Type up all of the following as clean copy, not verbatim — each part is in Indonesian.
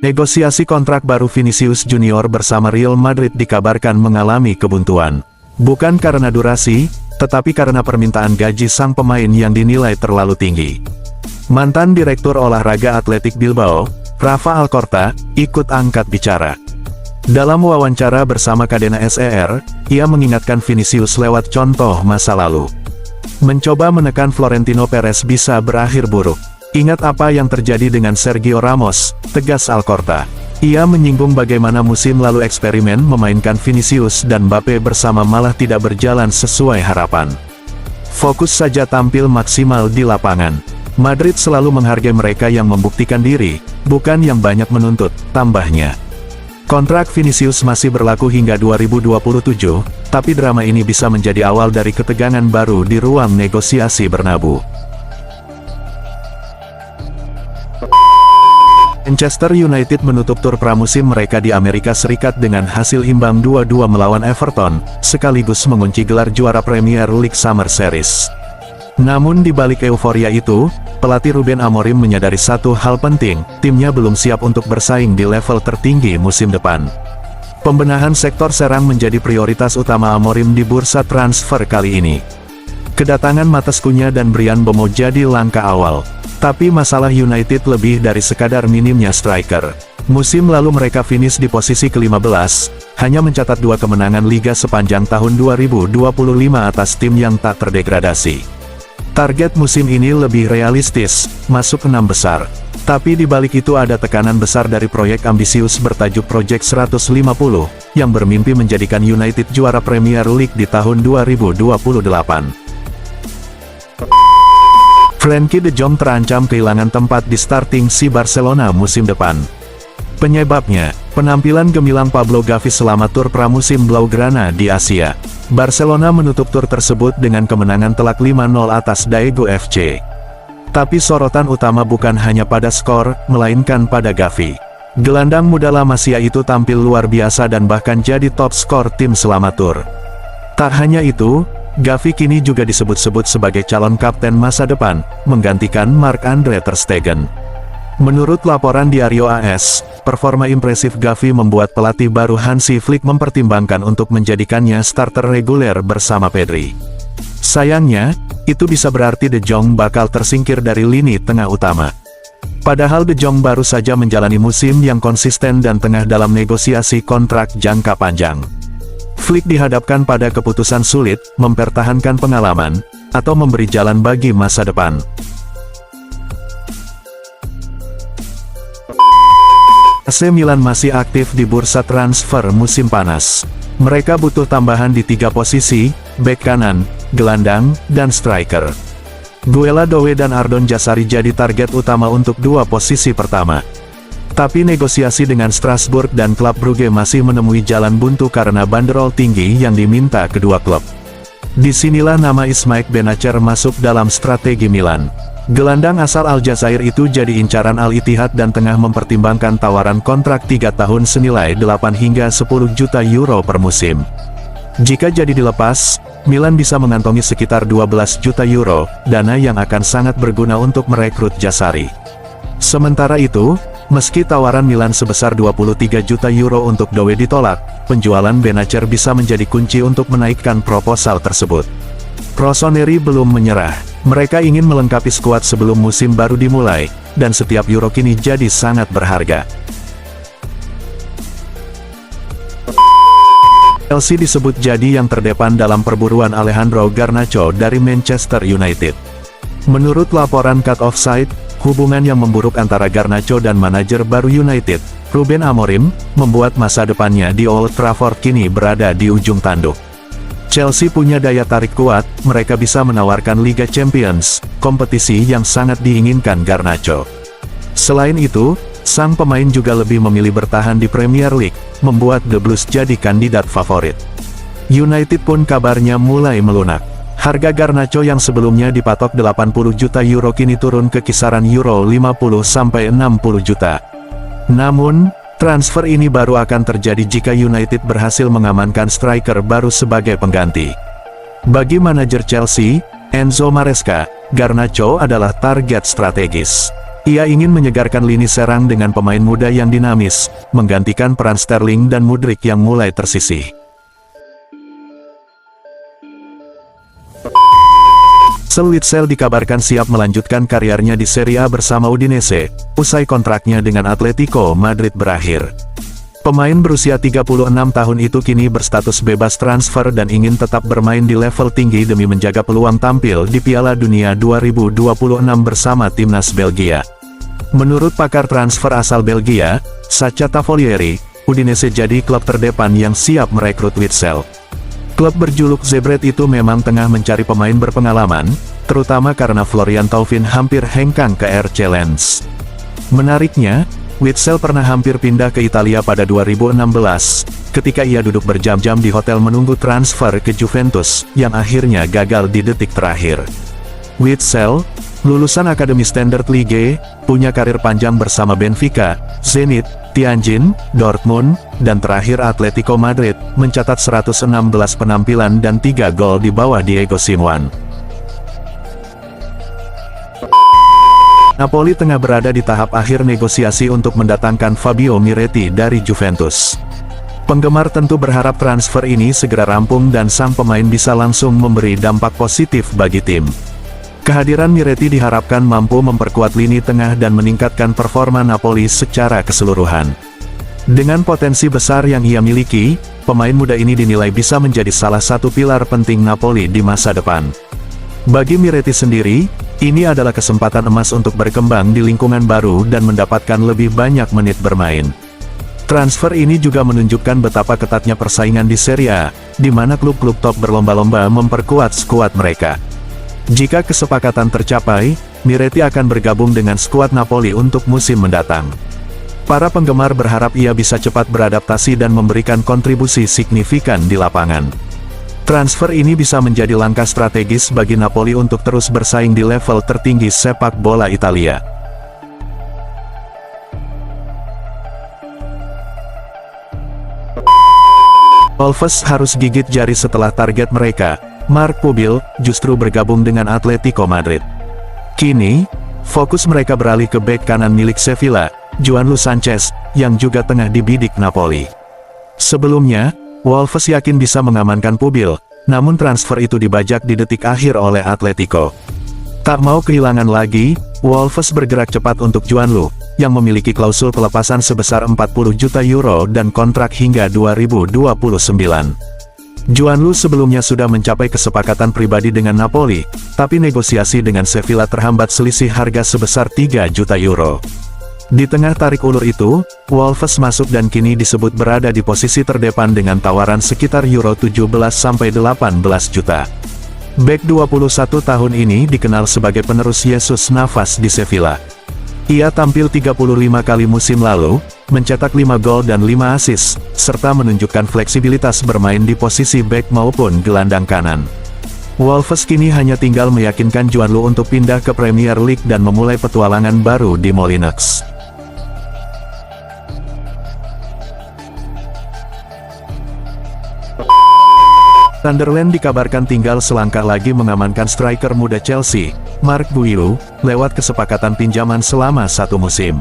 Negosiasi kontrak baru Vinicius Junior bersama Real Madrid dikabarkan mengalami kebuntuan. Bukan karena durasi, tetapi karena permintaan gaji sang pemain yang dinilai terlalu tinggi. Mantan Direktur Olahraga Athletic Bilbao, Rafa Alcorta, ikut angkat bicara. Dalam wawancara bersama Cadena SER, ia mengingatkan Vinicius lewat contoh masa lalu. Mencoba menekan Florentino Perez bisa berakhir buruk. Ingat apa yang terjadi dengan Sergio Ramos, tegas Alcorta. Ia menyinggung bagaimana musim lalu eksperimen memainkan Vinicius dan Mbappe bersama malah tidak berjalan sesuai harapan. Fokus saja tampil maksimal di lapangan. Madrid selalu menghargai mereka yang membuktikan diri, bukan yang banyak menuntut, tambahnya. Kontrak Vinicius masih berlaku hingga 2027, tapi drama ini bisa menjadi awal dari ketegangan baru di ruang negosiasi Bernabeu. Manchester United menutup tur pramusim mereka di Amerika Serikat dengan hasil imbang 2-2 melawan Everton, sekaligus mengunci gelar juara Premier League Summer Series. Namun di balik euforia itu, pelatih Ruben Amorim menyadari satu hal penting, timnya belum siap untuk bersaing di level tertinggi musim depan. Pembenahan sektor serang menjadi prioritas utama Amorim di bursa transfer kali ini. Kedatangan Matheus Cunha dan Bryan Mbeumo jadi langkah awal. Tapi masalah United lebih dari sekadar minimnya striker. Musim lalu mereka finish di posisi ke-15, hanya mencatat 2 kemenangan Liga sepanjang tahun 2025 atas tim yang tak terdegradasi. Target musim ini lebih realistis, masuk 6 besar. Tapi di balik itu ada tekanan besar dari proyek ambisius bertajuk Project 150, yang bermimpi menjadikan United juara Premier League di tahun 2028. Frenkie de Jong terancam kehilangan tempat di starting si Barcelona musim depan. Penyebabnya, penampilan gemilang Pablo Gavi selama tur pramusim Blaugrana di Asia. Barcelona menutup tur tersebut dengan kemenangan telak 5-0 atas Daegu FC. Tapi sorotan utama bukan hanya pada skor, melainkan pada Gavi. Gelandang muda La Masia itu tampil luar biasa dan bahkan jadi top skor tim selama tur. Tak hanya itu, Gavi kini juga disebut-sebut sebagai calon kapten masa depan, menggantikan Marc-Andre ter Stegen. Menurut laporan Diario AS, performa impresif Gavi membuat pelatih baru Hansi Flick mempertimbangkan untuk menjadikannya starter reguler bersama Pedri. Sayangnya, itu bisa berarti De Jong bakal tersingkir dari lini tengah utama. Padahal De Jong baru saja menjalani musim yang konsisten dan tengah dalam negosiasi kontrak jangka panjang. Flick dihadapkan pada keputusan sulit, mempertahankan pengalaman, atau memberi jalan bagi masa depan. AC Milan masih aktif di bursa transfer musim panas. Mereka butuh tambahan di 3 posisi, bek kanan, gelandang, dan striker. Guela Dowe dan Ardon Jasari jadi target utama untuk 2 posisi pertama. Tapi negosiasi dengan Strasbourg dan klub Brugge masih menemui jalan buntu karena banderol tinggi yang diminta kedua klub. Disinilah nama Ismail Benacer masuk dalam strategi Milan. Gelandang asal Aljazair itu jadi incaran Al-Ittihad dan tengah mempertimbangkan tawaran kontrak 3 tahun senilai 8 hingga 10 juta euro per musim. Jika jadi dilepas, Milan bisa mengantongi sekitar 12 juta euro, dana yang akan sangat berguna untuk merekrut Jasari. Sementara itu, meski tawaran Milan sebesar 23 juta euro untuk Dowe ditolak, penjualan Benacer bisa menjadi kunci untuk menaikkan proposal tersebut. Rossoneri belum menyerah. Mereka ingin melengkapi skuad sebelum musim baru dimulai, dan setiap euro kini jadi sangat berharga. Chelsea disebut jadi yang terdepan dalam perburuan Alejandro Garnacho dari Manchester United. Menurut laporan Cut Offside, hubungan yang memburuk antara Garnacho dan manajer baru United, Ruben Amorim, membuat masa depannya di Old Trafford kini berada di ujung tanduk. Chelsea punya daya tarik kuat, mereka bisa menawarkan Liga Champions, kompetisi yang sangat diinginkan Garnacho. Selain itu, sang pemain juga lebih memilih bertahan di Premier League, membuat The Blues jadi kandidat favorit. United pun kabarnya mulai melunak. Harga Garnacho yang sebelumnya dipatok 80 juta euro kini turun ke kisaran euro 50-60 juta. Namun, transfer ini baru akan terjadi jika United berhasil mengamankan striker baru sebagai pengganti. Bagi manajer Chelsea, Enzo Maresca, Garnacho adalah target strategis. Ia ingin menyegarkan lini serang dengan pemain muda yang dinamis, menggantikan peran Sterling dan Mudryk yang mulai tersisih. Witsel dikabarkan siap melanjutkan karirnya di Serie A bersama Udinese, usai kontraknya dengan Atletico Madrid berakhir. Pemain berusia 36 tahun itu kini berstatus bebas transfer dan ingin tetap bermain di level tinggi demi menjaga peluang tampil di Piala Dunia 2026 bersama timnas Belgia. Menurut pakar transfer asal Belgia, Sacha Tavolieri, Udinese jadi klub terdepan yang siap merekrut Witsel. Klub berjuluk Zebret itu memang tengah mencari pemain berpengalaman, terutama karena Florian Thauvin hampir hengkang ke RC Lens. Menariknya, Witsel pernah hampir pindah ke Italia pada 2016, ketika ia duduk berjam-jam di hotel menunggu transfer ke Juventus, yang akhirnya gagal di detik terakhir. Witsel, lulusan Akademi Standard Liège, punya karir panjang bersama Benfica, Zenit, Tianjin, Dortmund, dan terakhir Atletico Madrid, mencatat 116 penampilan dan 3 gol di bawah Diego Simeone. Napoli tengah berada di tahap akhir negosiasi untuk mendatangkan Fabio Miretti dari Juventus. Penggemar tentu berharap transfer ini segera rampung dan sang pemain bisa langsung memberi dampak positif bagi tim. Kehadiran Miretti diharapkan mampu memperkuat lini tengah dan meningkatkan performa Napoli secara keseluruhan. Dengan potensi besar yang ia miliki, pemain muda ini dinilai bisa menjadi salah satu pilar penting Napoli di masa depan. Bagi Miretti sendiri, ini adalah kesempatan emas untuk berkembang di lingkungan baru dan mendapatkan lebih banyak menit bermain. Transfer ini juga menunjukkan betapa ketatnya persaingan di Serie A, di mana klub-klub top berlomba-lomba memperkuat skuad mereka. Jika kesepakatan tercapai, Miretti akan bergabung dengan skuad Napoli untuk musim mendatang. Para penggemar berharap ia bisa cepat beradaptasi dan memberikan kontribusi signifikan di lapangan. Transfer ini bisa menjadi langkah strategis bagi Napoli untuk terus bersaing di level tertinggi sepak bola Italia. Wolves harus gigit jari setelah target mereka, Marc Pubil, justru bergabung dengan Atletico Madrid. Kini, fokus mereka beralih ke bek kanan milik Sevilla, João Sanchez, yang juga tengah dibidik Napoli. Sebelumnya, Wolves yakin bisa mengamankan Pubil, namun transfer itu dibajak di detik akhir oleh Atletico. Tak mau kehilangan lagi, Wolves bergerak cepat untuk João, yang memiliki klausul pelepasan sebesar 40 juta euro dan kontrak hingga 2029. João sebelumnya sudah mencapai kesepakatan pribadi dengan Napoli, tapi negosiasi dengan Sevilla terhambat selisih harga sebesar 3 juta euro. Di tengah tarik ulur itu, Wolves masuk dan kini disebut berada di posisi terdepan dengan tawaran sekitar euro 17-18 juta. Bek 21 tahun ini dikenal sebagai penerus Jesus Navas di Sevilla. Ia tampil 35 kali musim lalu, mencetak 5 gol dan 5 assist, serta menunjukkan fleksibilitas bermain di posisi bek maupun gelandang kanan. Wolves kini hanya tinggal meyakinkan João untuk pindah ke Premier League dan memulai petualangan baru di Molineux. Sunderland dikabarkan tinggal selangkah lagi mengamankan striker muda Chelsea, Marc Guiu, lewat kesepakatan pinjaman selama 1 musim.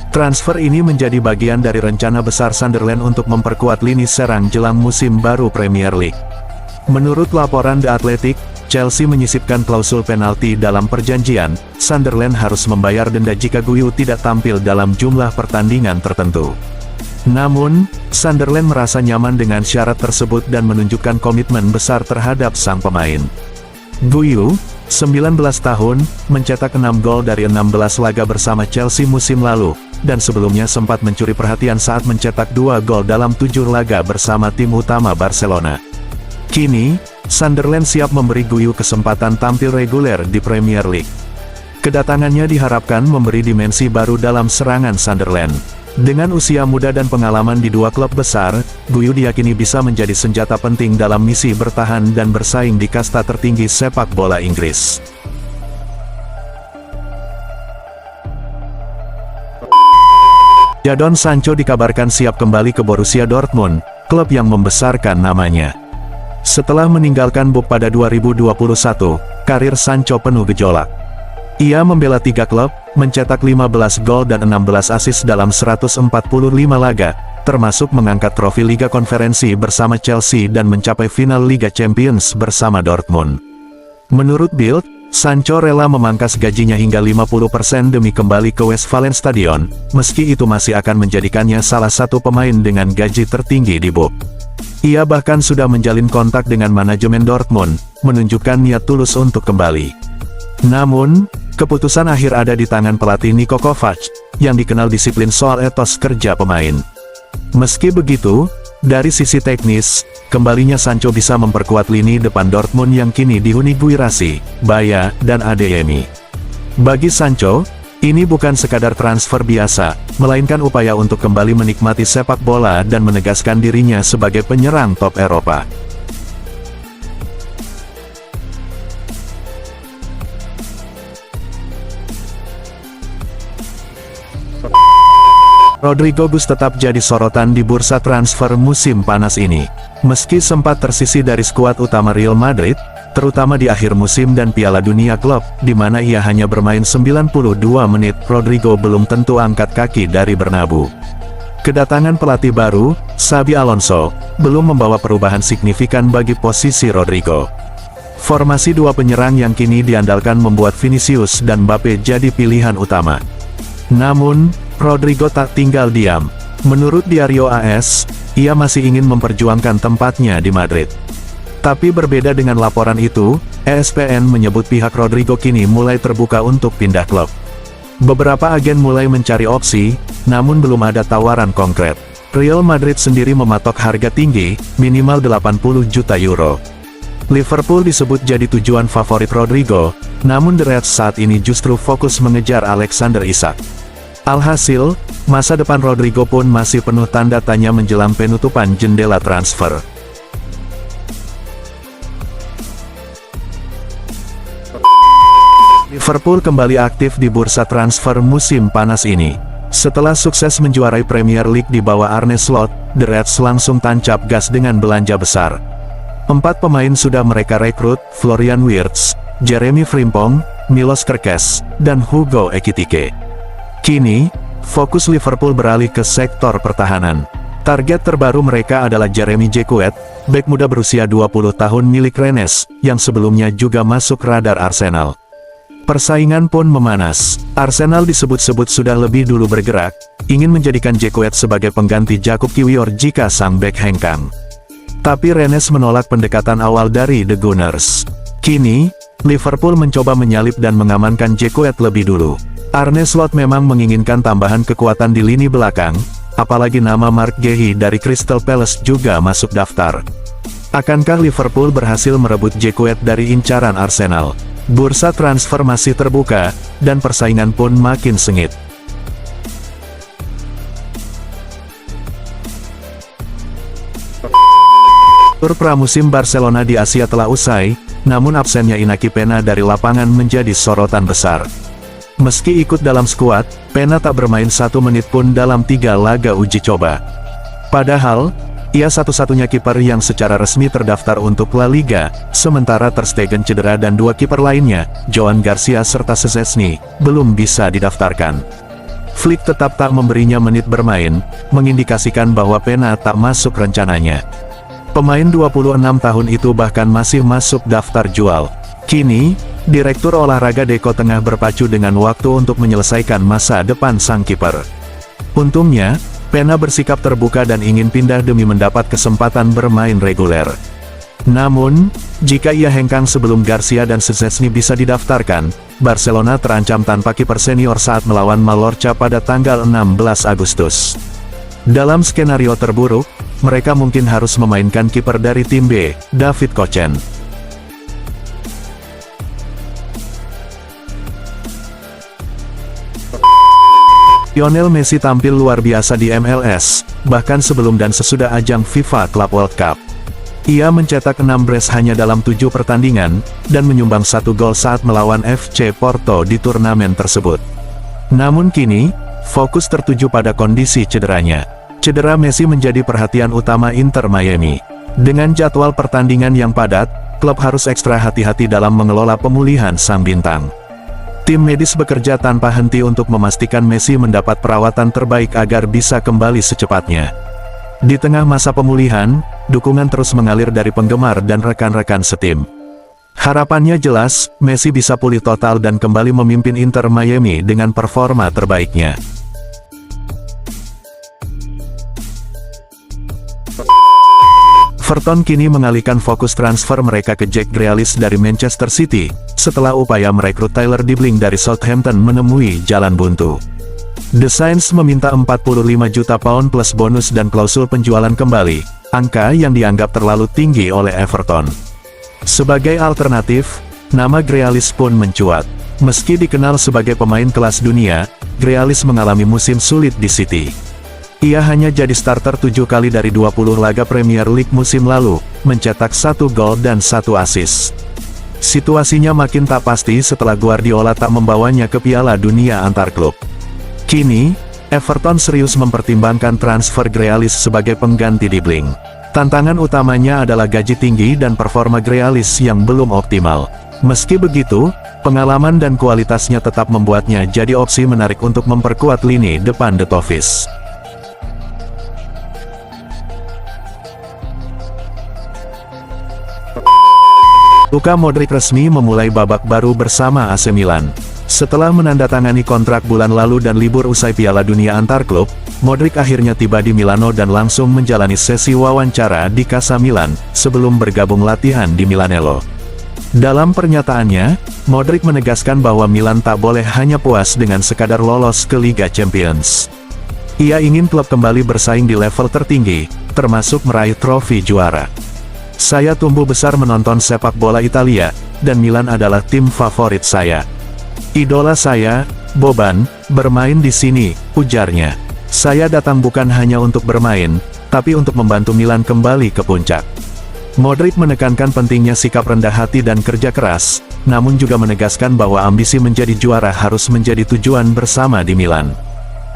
Transfer ini menjadi bagian dari rencana besar Sunderland untuk memperkuat lini serang jelang musim baru Premier League. Menurut laporan The Athletic, Chelsea menyisipkan klausul penalti dalam perjanjian, Sunderland harus membayar denda jika Guiu tidak tampil dalam jumlah pertandingan tertentu. Namun, Sunderland merasa nyaman dengan syarat tersebut dan menunjukkan komitmen besar terhadap sang pemain. Guiu, 19 tahun, mencetak 6 gol dari 16 laga bersama Chelsea musim lalu, dan sebelumnya sempat mencuri perhatian saat mencetak 2 gol dalam 7 laga bersama tim utama Barcelona. Kini, Sunderland siap memberi Guiu kesempatan tampil reguler di Premier League. Kedatangannya diharapkan memberi dimensi baru dalam serangan Sunderland. Dengan usia muda dan pengalaman di 2 klub besar, Guiu diyakini bisa menjadi senjata penting dalam misi bertahan dan bersaing di kasta tertinggi sepak bola Inggris. Jadon Sancho dikabarkan siap kembali ke Borussia Dortmund, klub yang membesarkan namanya. Setelah meninggalkan BUK pada 2021, karir Sancho penuh gejolak. Ia membela 3 klub, mencetak 15 gol dan 16 assist dalam 145 laga, termasuk mengangkat trofi Liga Konferensi bersama Chelsea dan mencapai final Liga Champions bersama Dortmund. Menurut Bild, Sancho rela memangkas gajinya hingga 50% demi kembali ke Westfalenstadion, meski itu masih akan menjadikannya salah satu pemain dengan gaji tertinggi di BUP. Ia bahkan sudah menjalin kontak dengan manajemen Dortmund, menunjukkan niat tulus untuk kembali. Namun, keputusan akhir ada di tangan pelatih Niko Kovac, yang dikenal disiplin soal etos kerja pemain. Meski begitu, dari sisi teknis, kembalinya Sancho bisa memperkuat lini depan Dortmund yang kini dihuni Guirassy, Baya, dan Adeyemi. Bagi Sancho, ini bukan sekadar transfer biasa, melainkan upaya untuk kembali menikmati sepak bola dan menegaskan dirinya sebagai penyerang top Eropa. Rodrygo Gus tetap jadi sorotan di bursa transfer musim panas ini. Meski sempat tersisih dari skuad utama Real Madrid, terutama di akhir musim dan Piala Dunia Klub, di mana ia hanya bermain 92 menit, Rodrygo belum tentu angkat kaki dari Bernabeu. Kedatangan pelatih baru, Xabi Alonso, belum membawa perubahan signifikan bagi posisi Rodrygo. Formasi 2 penyerang yang kini diandalkan membuat Vinicius dan Mbappe jadi pilihan utama. Namun, Rodrygo tak tinggal diam. Menurut Diario AS, ia masih ingin memperjuangkan tempatnya di Madrid. Tapi berbeda dengan laporan itu, ESPN menyebut pihak Rodrygo kini mulai terbuka untuk pindah klub. Beberapa agen mulai mencari opsi, namun belum ada tawaran konkret. Real Madrid sendiri mematok harga tinggi, minimal 80 juta euro. Liverpool disebut jadi tujuan favorit Rodrygo, namun The Reds saat ini justru fokus mengejar Alexander Isak. Alhasil, masa depan Rodrygo pun masih penuh tanda tanya menjelang penutupan jendela transfer. Liverpool kembali aktif di bursa transfer musim panas ini. Setelah sukses menjuarai Premier League di bawah Arne Slot, The Reds langsung tancap gas dengan belanja besar. 4 pemain sudah mereka rekrut: Florian Wirtz, Jeremy Frimpong, Milos Kerkez, dan Hugo Ekitike. Kini, fokus Liverpool beralih ke sektor pertahanan. Target terbaru mereka adalah Jeremy Jekuet, bek muda berusia 20 tahun milik Rennes, yang sebelumnya juga masuk radar Arsenal. Persaingan pun memanas. Arsenal disebut-sebut sudah lebih dulu bergerak, ingin menjadikan Jekuet sebagai pengganti Jakub Kiwior jika sang bek hengkang. Tapi Rennes menolak pendekatan awal dari The Gunners. Kini, Liverpool mencoba menyalip dan mengamankan Jekuet lebih dulu. Arne Slot memang menginginkan tambahan kekuatan di lini belakang, apalagi nama Mark Guehi dari Crystal Palace juga masuk daftar. Akankah Liverpool berhasil merebut Jekuet dari incaran Arsenal? Bursa transfer masih terbuka, dan persaingan pun makin sengit. Tur pramusim Barcelona di Asia telah usai, namun absennya Inaki Pena dari lapangan menjadi sorotan besar. Meski ikut dalam skuad, Pena tak bermain 1 menit pun dalam 3 laga uji coba. Padahal, ia satu-satunya kiper yang secara resmi terdaftar untuk La Liga, sementara Ter Stegen cedera dan 2 kiper lainnya, Joan Garcia serta Szczesny, belum bisa didaftarkan. Flick tetap tak memberinya menit bermain, mengindikasikan bahwa Pena tak masuk rencananya. Pemain 26 tahun itu bahkan masih masuk daftar jual. Kini, Direktur Olahraga Deco tengah berpacu dengan waktu untuk menyelesaikan masa depan sang kiper. Untungnya, Pena bersikap terbuka dan ingin pindah demi mendapat kesempatan bermain reguler. Namun, jika ia hengkang sebelum Garcia dan Szczesny bisa didaftarkan, Barcelona terancam tanpa kiper senior saat melawan Mallorca pada tanggal 16 Agustus. Dalam skenario terburuk, mereka mungkin harus memainkan kiper dari tim B, David Kochen. Lionel Messi tampil luar biasa di MLS, bahkan sebelum dan sesudah ajang FIFA Club World Cup. Ia mencetak 6 brace hanya dalam 7 pertandingan, dan menyumbang 1 gol saat melawan FC Porto di turnamen tersebut. Namun kini, fokus tertuju pada kondisi cederanya. Cedera Messi menjadi perhatian utama Inter Miami. Dengan jadwal pertandingan yang padat, klub harus ekstra hati-hati dalam mengelola pemulihan sang bintang. Tim medis bekerja tanpa henti untuk memastikan Messi mendapat perawatan terbaik agar bisa kembali secepatnya. Di tengah masa pemulihan, dukungan terus mengalir dari penggemar dan rekan-rekan setim. Harapannya jelas, Messi bisa pulih total dan kembali memimpin Inter Miami dengan performa terbaiknya. Everton kini mengalihkan fokus transfer mereka ke Jack Grealish dari Manchester City, setelah upaya merekrut Tyler Dibling dari Southampton menemui jalan buntu. The Saints meminta 45 juta pound plus bonus dan klausul penjualan kembali, angka yang dianggap terlalu tinggi oleh Everton. Sebagai alternatif, nama Grealish pun mencuat. Meski dikenal sebagai pemain kelas dunia, Grealish mengalami musim sulit di City. Ia hanya jadi starter 7 kali dari 20 laga Premier League musim lalu, mencetak 1 gol dan 1 assist. Situasinya makin tak pasti setelah Guardiola tak membawanya ke Piala Dunia antar klub. Kini, Everton serius mempertimbangkan transfer Grealish sebagai pengganti Dibling. Tantangan utamanya adalah gaji tinggi dan performa Grealish yang belum optimal. Meski begitu, pengalaman dan kualitasnya tetap membuatnya jadi opsi menarik untuk memperkuat lini depan The Toffees. Luka Modric resmi memulai babak baru bersama AC Milan. Setelah menandatangani kontrak bulan lalu dan libur usai Piala Dunia antar klub, Modric akhirnya tiba di Milano dan langsung menjalani sesi wawancara di Casa Milan, sebelum bergabung latihan di Milanello. Dalam pernyataannya, Modric menegaskan bahwa Milan tak boleh hanya puas dengan sekadar lolos ke Liga Champions. Ia ingin klub kembali bersaing di level tertinggi, termasuk meraih trofi juara. Saya tumbuh besar menonton sepak bola Italia, dan Milan adalah tim favorit saya. Idola saya, Boban, bermain di sini, ujarnya. Saya datang bukan hanya untuk bermain, tapi untuk membantu Milan kembali ke puncak. Modric menekankan pentingnya sikap rendah hati dan kerja keras, namun juga menegaskan bahwa ambisi menjadi juara harus menjadi tujuan bersama di Milan.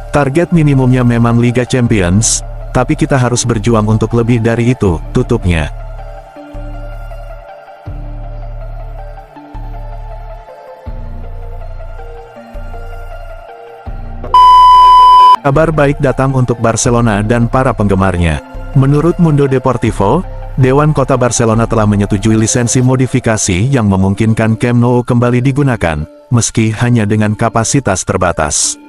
Target minimumnya memang Liga Champions, tapi kita harus berjuang untuk lebih dari itu, tutupnya. Kabar baik datang untuk Barcelona dan para penggemarnya. Menurut Mundo Deportivo, Dewan Kota Barcelona telah menyetujui lisensi modifikasi yang memungkinkan Camp Nou kembali digunakan, meski hanya dengan kapasitas terbatas.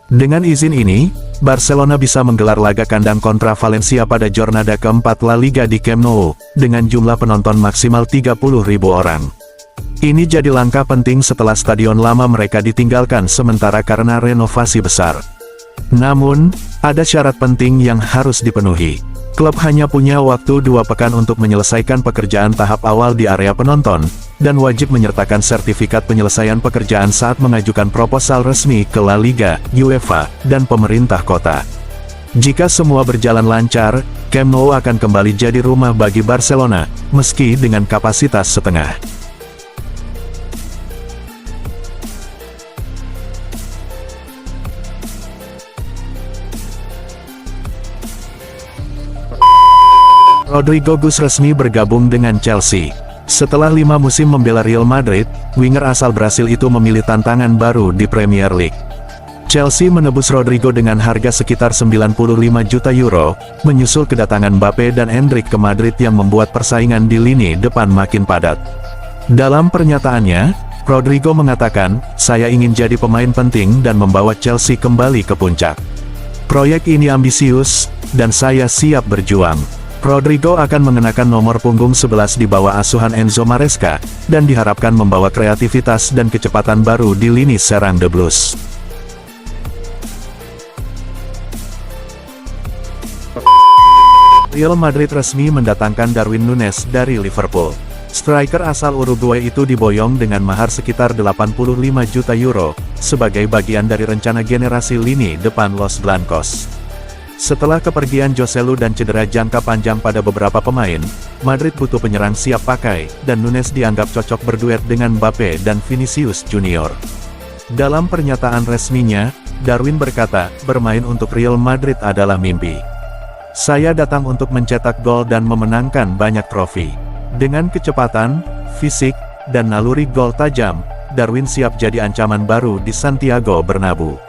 Dengan izin ini, Barcelona bisa menggelar laga kandang kontra Valencia pada jornada keempat La Liga di Camp Nou, dengan jumlah penonton maksimal 30.000 orang. Ini jadi langkah penting setelah stadion lama mereka ditinggalkan sementara karena renovasi besar. Namun, ada syarat penting yang harus dipenuhi. Klub hanya punya waktu 2 pekan untuk menyelesaikan pekerjaan tahap awal di area penonton, dan wajib menyertakan sertifikat penyelesaian pekerjaan saat mengajukan proposal resmi ke La Liga, UEFA, dan pemerintah kota. Jika semua berjalan lancar, Camp Nou akan kembali jadi rumah bagi Barcelona, meski dengan kapasitas setengah. Rodrigo Gus resmi bergabung dengan Chelsea. Setelah 5 musim membela Real Madrid, winger asal Brasil itu memilih tantangan baru di Premier League. Chelsea menebus Rodrigo dengan harga sekitar 95 juta euro, menyusul kedatangan Mbappe dan Endrick ke Madrid yang membuat persaingan di lini depan makin padat. Dalam pernyataannya, Rodrigo mengatakan, "Saya ingin jadi pemain penting dan membawa Chelsea kembali ke puncak. Proyek ini ambisius, dan saya siap berjuang." Rodrigo akan mengenakan nomor punggung 11 di bawah asuhan Enzo Maresca, dan diharapkan membawa kreativitas dan kecepatan baru di lini serang The Blues. Real Madrid resmi mendatangkan Darwin Núñez dari Liverpool. Striker asal Uruguay itu diboyong dengan mahar sekitar 85 juta euro, sebagai bagian dari rencana generasi lini depan Los Blancos. Setelah kepergian Joselu dan cedera jangka panjang pada beberapa pemain, Madrid butuh penyerang siap pakai, dan Núñez dianggap cocok berduet dengan Mbappe dan Vinicius Junior. Dalam pernyataan resminya, Darwin berkata, "Bermain untuk Real Madrid adalah mimpi. Saya datang untuk mencetak gol dan memenangkan banyak trofi. Dengan kecepatan, fisik, dan naluri gol tajam, Darwin siap jadi ancaman baru di Santiago Bernabeu.